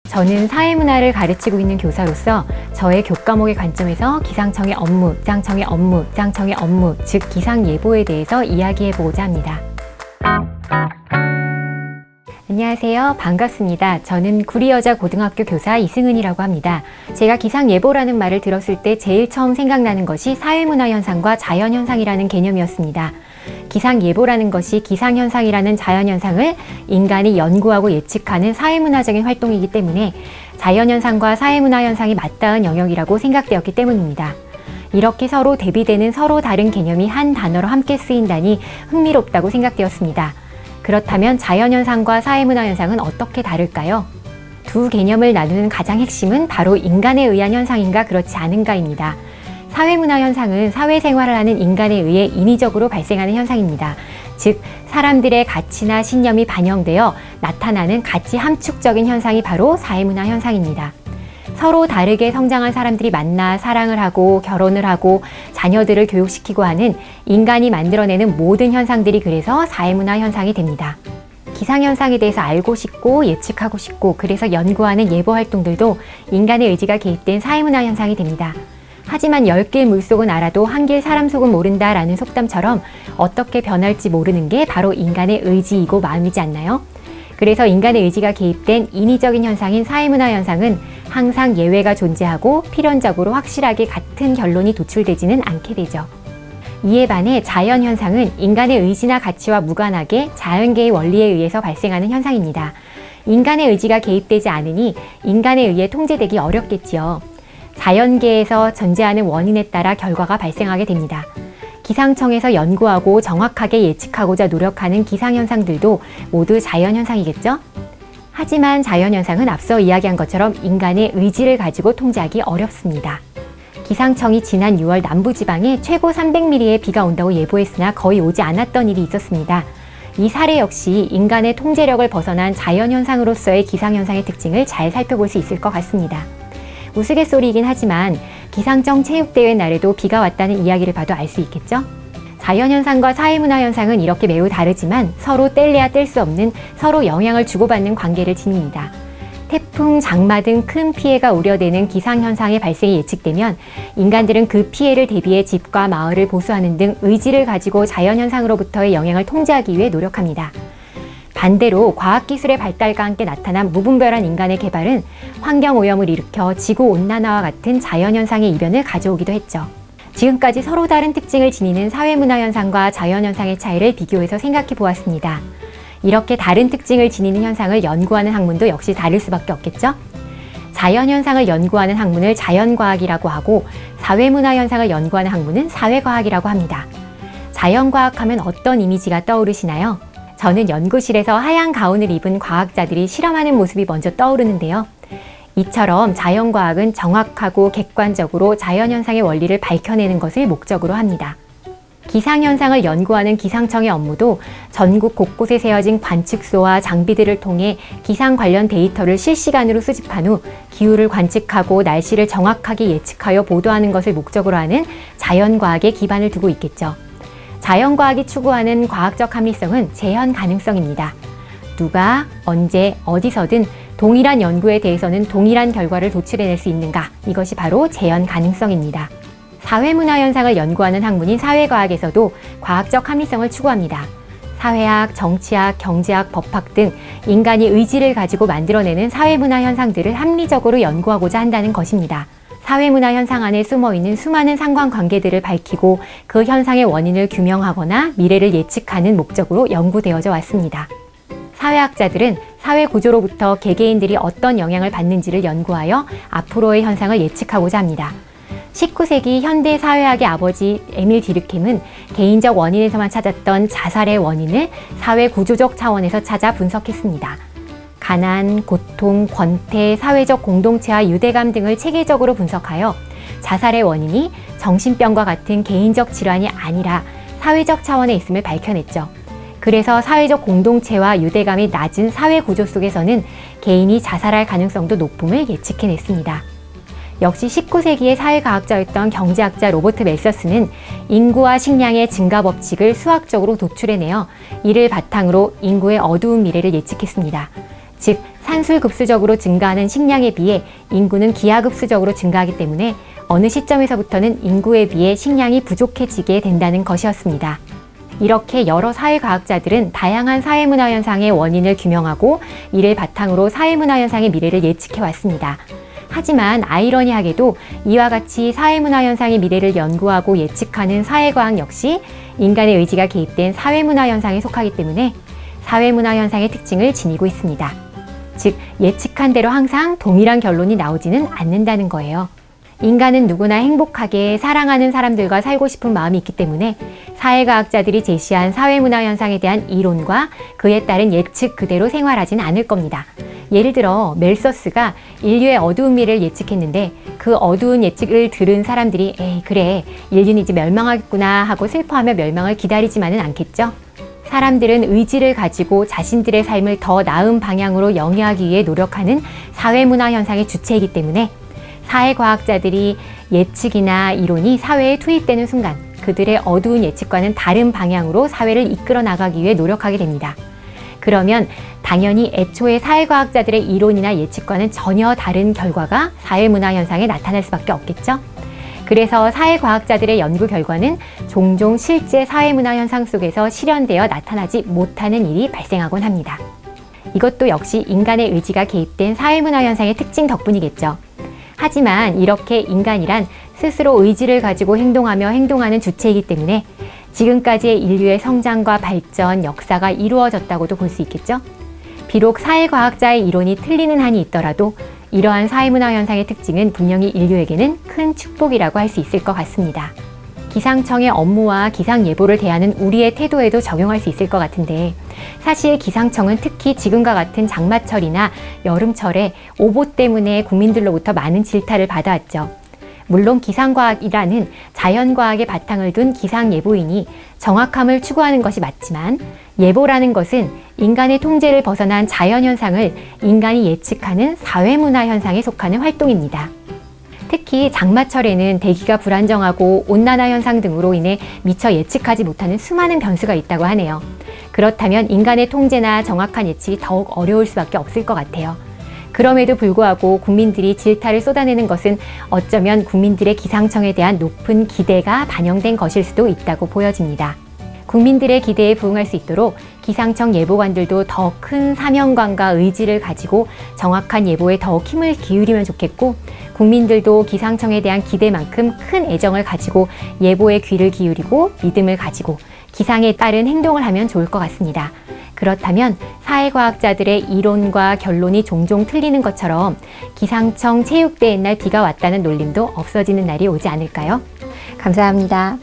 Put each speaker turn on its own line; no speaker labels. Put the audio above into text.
저는 사회문화를 가르치고 있는 교사로서 저의 교과목의 관점에서 기상청의 업무, 즉 기상예보에 대해서 이야기해보고자 합니다. 안녕하세요. 반갑습니다. 저는 구리여자고등학교 교사 이승은이라고 합니다. 제가 기상예보라는 말을 들었을 때 제일 처음 생각나는 것이 사회문화현상과 자연현상이라는 개념이었습니다. 기상예보라는 것이 기상현상이라는 자연현상을 인간이 연구하고 예측하는 사회문화적인 활동이기 때문에 자연현상과 사회문화현상이 맞닿은 영역이라고 생각되었기 때문입니다. 이렇게 서로 대비되는 서로 다른 개념이 한 단어로 함께 쓰인다니 흥미롭다고 생각되었습니다. 그렇다면 자연현상과 사회문화현상은 어떻게 다를까요? 두 개념을 나누는 가장 핵심은 바로 인간에 의한 현상인가 그렇지 않은가입니다. 사회문화현상은 사회생활을 하는 인간에 의해 인위적으로 발생하는 현상입니다. 즉, 사람들의 가치나 신념이 반영되어 나타나는 가치 함축적인 현상이 바로 사회문화현상입니다. 서로 다르게 성장한 사람들이 만나 사랑을 하고 결혼을 하고 자녀들을 교육시키고 하는 인간이 만들어내는 모든 현상들이 그래서 사회문화현상이 됩니다. 기상현상에 대해서 알고 싶고 예측하고 싶고 그래서 연구하는 예보활동들도 인간의 의지가 개입된 사회문화현상이 됩니다. 하지만 10길 물속은 알아도 한 길 사람 속은 모른다라는 속담처럼 어떻게 변할지 모르는 게 바로 인간의 의지이고 마음이지 않나요? 그래서 인간의 의지가 개입된 인위적인 현상인 사회문화현상은 항상 예외가 존재하고 필연적으로 확실하게 같은 결론이 도출되지는 않게 되죠. 이에 반해 자연현상은 인간의 의지나 가치와 무관하게 자연계의 원리에 의해서 발생하는 현상입니다. 인간의 의지가 개입되지 않으니 인간에 의해 통제되기 어렵겠지요. 자연계에서 존재하는 원인에 따라 결과가 발생하게 됩니다. 기상청에서 연구하고 정확하게 예측하고자 노력하는 기상현상들도 모두 자연현상이겠죠? 하지만 자연현상은 앞서 이야기한 것처럼 인간의 의지를 가지고 통제하기 어렵습니다. 기상청이 지난 6월 남부지방에 최고 300mm의 비가 온다고 예보했으나 거의 오지 않았던 일이 있었습니다. 이 사례 역시 인간의 통제력을 벗어난 자연현상으로서의 기상현상의 특징을 잘 살펴볼 수 있을 것 같습니다. 우스갯소리이긴 하지만 기상청 체육대회 날에도 비가 왔다는 이야기를 봐도 알 수 있겠죠? 자연현상과 사회문화현상은 이렇게 매우 다르지만 서로 뗄래야 뗄 수 없는 서로 영향을 주고받는 관계를 지닙니다. 태풍, 장마 등 큰 피해가 우려되는 기상현상의 발생이 예측되면 인간들은 그 피해를 대비해 집과 마을을 보수하는 등 의지를 가지고 자연현상으로부터의 영향을 통제하기 위해 노력합니다. 반대로 과학기술의 발달과 함께 나타난 무분별한 인간의 개발은 환경오염을 일으켜 지구온난화와 같은 자연현상의 이변을 가져오기도 했죠. 지금까지 서로 다른 특징을 지니는 사회문화현상과 자연현상의 차이를 비교해서 생각해 보았습니다. 이렇게 다른 특징을 지니는 현상을 연구하는 학문도 역시 다를 수밖에 없겠죠? 자연현상을 연구하는 학문을 자연과학이라고 하고 사회문화현상을 연구하는 학문은 사회과학이라고 합니다. 자연과학하면 어떤 이미지가 떠오르시나요? 저는 연구실에서 하얀 가운을 입은 과학자들이 실험하는 모습이 먼저 떠오르는데요. 이처럼 자연과학은 정확하고 객관적으로 자연현상의 원리를 밝혀내는 것을 목적으로 합니다. 기상현상을 연구하는 기상청의 업무도 전국 곳곳에 세워진 관측소와 장비들을 통해 기상 관련 데이터를 실시간으로 수집한 후 기후를 관측하고 날씨를 정확하게 예측하여 보도하는 것을 목적으로 하는 자연과학에 기반을 두고 있겠죠. 자연과학이 추구하는 과학적 합리성은 재현 가능성입니다. 누가, 언제, 어디서든 동일한 연구에 대해서는 동일한 결과를 도출해낼 수 있는가? 이것이 바로 재현 가능성입니다. 사회문화현상을 연구하는 학문인 사회과학에서도 과학적 합리성을 추구합니다. 사회학, 정치학, 경제학, 법학 등 인간이 의지를 가지고 만들어내는 사회문화 현상들을 합리적으로 연구하고자 한다는 것입니다. 사회문화 현상 안에 숨어있는 수많은 상관관계들을 밝히고 그 현상의 원인을 규명하거나 미래를 예측하는 목적으로 연구되어져 왔습니다. 사회학자들은 사회 구조로부터 개개인들이 어떤 영향을 받는지를 연구하여 앞으로의 현상을 예측하고자 합니다. 19세기 현대 사회학의 아버지 에밀 디르켐은 개인적 원인에서만 찾았던 자살의 원인을 사회 구조적 차원에서 찾아 분석했습니다. 가난, 고통, 권태, 사회적 공동체와 유대감 등을 체계적으로 분석하여 자살의 원인이 정신병과 같은 개인적 질환이 아니라 사회적 차원에 있음을 밝혀냈죠. 그래서 사회적 공동체와 유대감이 낮은 사회 구조 속에서는 개인이 자살할 가능성도 높음을 예측해냈습니다. 역시 19세기의 사회과학자였던 경제학자 로버트 멜서스는 인구와 식량의 증가 법칙을 수학적으로 도출해내어 이를 바탕으로 인구의 어두운 미래를 예측했습니다. 즉, 산술급수적으로 증가하는 식량에 비해 인구는 기하급수적으로 증가하기 때문에 어느 시점에서부터는 인구에 비해 식량이 부족해지게 된다는 것이었습니다. 이렇게 여러 사회과학자들은 다양한 사회문화 현상의 원인을 규명하고 이를 바탕으로 사회문화 현상의 미래를 예측해 왔습니다. 하지만 아이러니하게도 이와 같이 사회문화 현상의 미래를 연구하고 예측하는 사회과학 역시 인간의 의지가 개입된 사회문화 현상에 속하기 때문에 사회문화 현상의 특징을 지니고 있습니다. 즉, 예측한 대로 항상 동일한 결론이 나오지는 않는다는 거예요. 인간은 누구나 행복하게 사랑하는 사람들과 살고 싶은 마음이 있기 때문에 사회과학자들이 제시한 사회문화 현상에 대한 이론과 그에 따른 예측 그대로 생활하진 않을 겁니다. 예를 들어 멜서스가 인류의 어두운 미래를 예측했는데 그 어두운 예측을 들은 사람들이 에이 그래 인류는 이제 멸망하겠구나 하고 슬퍼하며 멸망을 기다리지만은 않겠죠. 사람들은 의지를 가지고 자신들의 삶을 더 나은 방향으로 영위하기 위해 노력하는 사회문화 현상의 주체이기 때문에 사회과학자들이 예측이나 이론이 사회에 투입되는 순간 그들의 어두운 예측과는 다른 방향으로 사회를 이끌어 나가기 위해 노력하게 됩니다. 그러면 당연히 애초에 사회과학자들의 이론이나 예측과는 전혀 다른 결과가 사회문화 현상에 나타날 수밖에 없겠죠. 그래서 사회과학자들의 연구 결과는 종종 실제 사회문화 현상 속에서 실현되어 나타나지 못하는 일이 발생하곤 합니다. 이것도 역시 인간의 의지가 개입된 사회문화 현상의 특징 덕분이겠죠. 하지만 이렇게 인간이란 스스로 의지를 가지고 행동하며 행동하는 주체이기 때문에 지금까지의 인류의 성장과 발전, 역사가 이루어졌다고도 볼 수 있겠죠. 비록 사회과학자의 이론이 틀리는 한이 있더라도 이러한 사회문화 현상의 특징은 분명히 인류에게는 큰 축복이라고 할 수 있을 것 같습니다. 기상청의 업무와 기상예보를 대하는 우리의 태도에도 적용할 수 있을 것 같은데 사실 기상청은 특히 지금과 같은 장마철이나 여름철에 오보 때문에 국민들로부터 많은 질타를 받아왔죠. 물론 기상과학이라는 자연과학의 바탕을 둔 기상예보이니 정확함을 추구하는 것이 맞지만 예보라는 것은 인간의 통제를 벗어난 자연현상을 인간이 예측하는 사회문화 현상에 속하는 활동입니다. 특히 장마철에는 대기가 불안정하고 온난화 현상 등으로 인해 미처 예측하지 못하는 수많은 변수가 있다고 하네요. 그렇다면 인간의 통제나 정확한 예측이 더욱 어려울 수밖에 없을 것 같아요. 그럼에도 불구하고 국민들이 질타를 쏟아내는 것은 어쩌면 국민들의 기상청에 대한 높은 기대가 반영된 것일 수도 있다고 보여집니다. 국민들의 기대에 부응할 수 있도록 기상청 예보관들도 더 큰 사명감과 의지를 가지고 정확한 예보에 더욱 힘을 기울이면 좋겠고 국민들도 기상청에 대한 기대만큼 큰 애정을 가지고 예보에 귀를 기울이고 믿음을 가지고 기상에 따른 행동을 하면 좋을 것 같습니다. 그렇다면 사회과학자들의 이론과 결론이 종종 틀리는 것처럼 기상청 체육대 옛날 비가 왔다는 놀림도 없어지는 날이 오지 않을까요? 감사합니다.